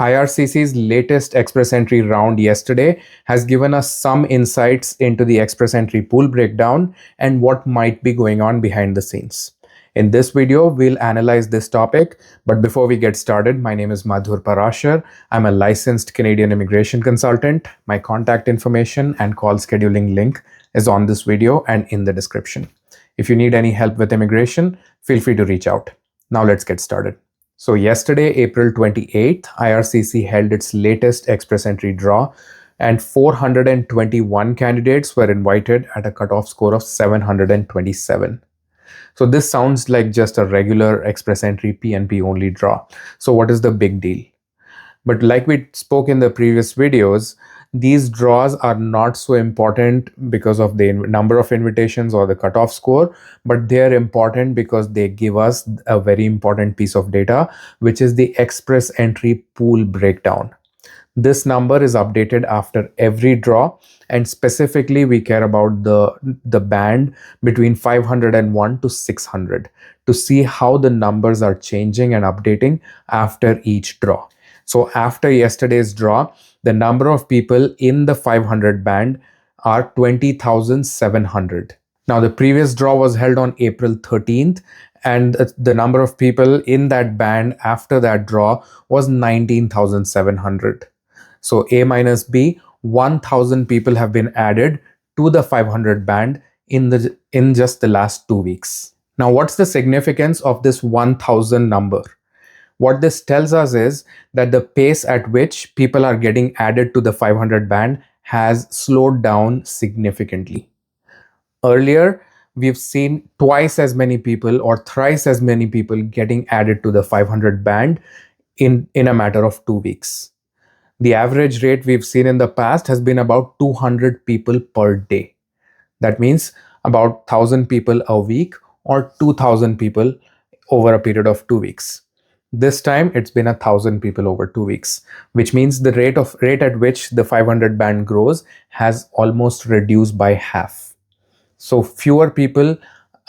IRCC's latest express entry round yesterday has given us some insights into the express entry pool breakdown and what might be going on behind the scenes. In this video, we'll analyze this topic, but before we get started, my name is Madhur Parashar. I'm a licensed Canadian immigration consultant. My contact information and call scheduling link is on this video and in the description. If you need any help with immigration, feel free to reach out. Now let's get started. So yesterday, April 28th, IRCC held its latest express entry draw and 421 candidates were invited at a cutoff score of 727. So this sounds like just a regular express entry PNP only draw. So what is the big deal? But like we spoke in the previous videos, these draws are not so important because of the number of invitations or the cutoff score, but they are important because they give us a very important piece of data, which is the express entry pool breakdown. This number is updated after every draw, and specifically we care about the band between 501 to 600 to see how the numbers are changing and updating after each draw. So after yesterday's draw, the number of people in the 500 band are 20,700. Now the previous draw was held on April 13th and the number of people in that band after that draw was 19,700. So A minus B, 1,000 people have been added to the 500 band in just the last 2 weeks. Now what's the significance of this 1,000 number? What this tells us is that the pace at which people are getting added to the 500 band has slowed down significantly. Earlier, we've seen twice as many people or thrice as many people getting added to the 500 band in a matter of 2 weeks. The average rate we've seen in the past has been about 200 people per day. That means about 1,000 people a week or 2,000 people over a period of 2 weeks. This time it's been 1,000 people over 2 weeks, which means the rate at which the 500 band grows has almost reduced by half. So fewer people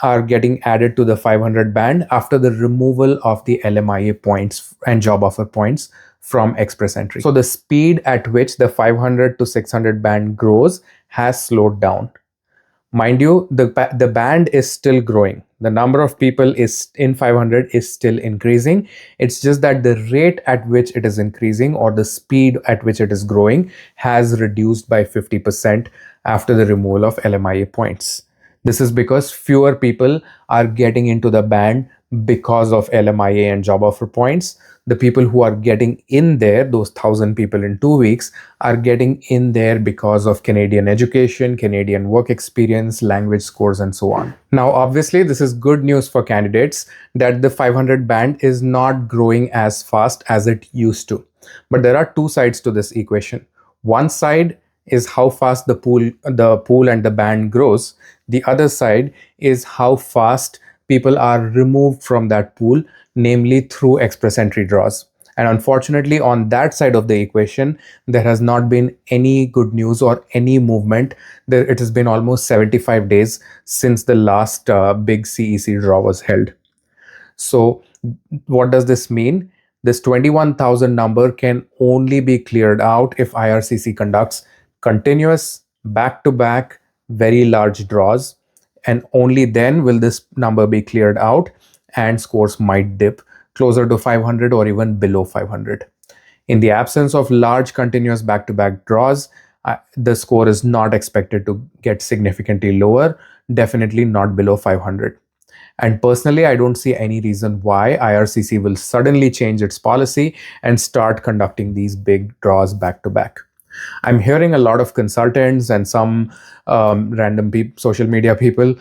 are getting added to the 500 band after the removal of the LMIA points and job offer points from express entry. So the speed at which the 500 to 600 band grows has slowed down. Mind you, the band is still growing. The number of people is in 500 is still increasing. It's just that the rate at which it is increasing or the speed at which it is growing has reduced by 50% after the removal of LMIA points. This is because fewer people are getting into the band because of LMIA and job offer points. The people who are getting in there, those 1,000 people in 2 weeks, are getting in there because of Canadian education, Canadian work experience, language scores, and so on. Now, obviously, this is good news for candidates that the 500 band is not growing as fast as it used to. But there are two sides to this equation. One side is how fast the pool and the band grows. The other side is how fast people are removed from that pool, namely through express entry draws. And unfortunately, on that side of the equation, there has not been any good news or any movement. It has been almost 75 days since the last big CEC draw was held. So what does this mean? This 21,000 number can only be cleared out if IRCC conducts continuous, back-to-back, very large draws, and only then will this number be cleared out and scores might dip closer to 500 or even below 500. In the absence of large continuous back-to-back draws, the score is not expected to get significantly lower, definitely not below 500. And personally, I don't see any reason why IRCC will suddenly change its policy and start conducting these big draws back-to-back. I'm hearing a lot of consultants and some random social media people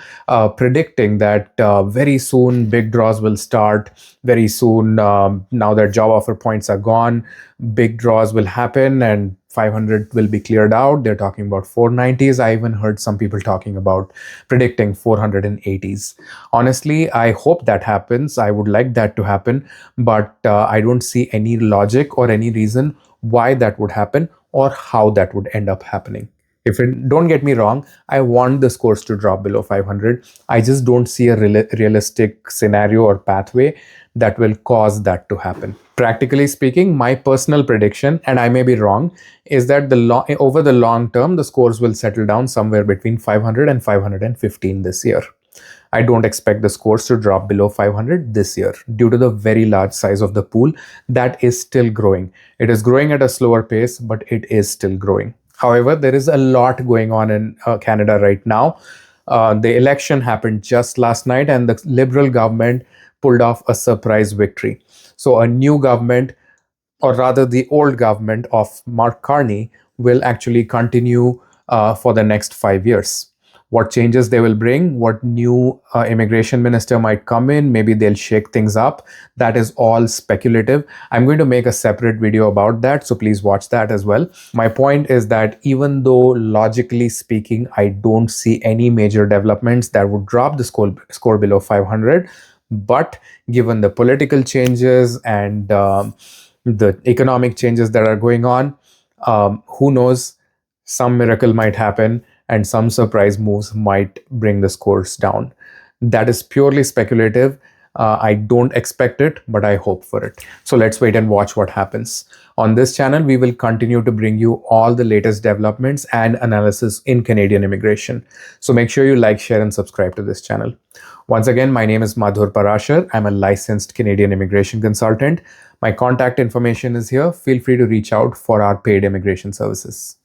predicting that very soon big draws will start. Very soon, now that job offer points are gone, big draws will happen and 500 will be cleared out. They're talking about 490s. I even heard some people talking about predicting 480s. Honestly, I hope that happens. I would like that to happen, but I don't see any logic or any reason why that would happen or how that would end up happening. Don't get me wrong, I want the scores to drop below 500. I just don't see a realistic scenario or pathway that will cause that to happen. Practically speaking, my personal prediction, and I may be wrong, is that over the long term, the scores will settle down somewhere between 500 and 515 this year. I don't expect the scores to drop below 500 this year due to the very large size of the pool that is still growing. It is growing at a slower pace, but it is still growing. However, there is a lot going on in Canada right now. The election happened just last night, and the Liberal government pulled off a surprise victory. So, a new government, or rather the old government of Mark Carney, will actually continue for the next 5 years. What changes they will bring, what new immigration minister might come in, maybe they'll shake things up. That is all speculative. I'm going to make a separate video about that, so please watch that as well. My point is that even though logically speaking, I don't see any major developments that would drop the score below 500, but given the political changes and the economic changes that are going on, who knows, some miracle might happen and some surprise moves might bring the scores down. That is purely speculative. I don't expect it, but I hope for it. So let's wait and watch what happens. On this channel, we will continue to bring you all the latest developments and analysis in Canadian immigration. So make sure you like, share, and subscribe to this channel. Once again, my name is Madhur Parashar. I'm a licensed Canadian immigration consultant. My contact information is here. Feel free to reach out for our paid immigration services.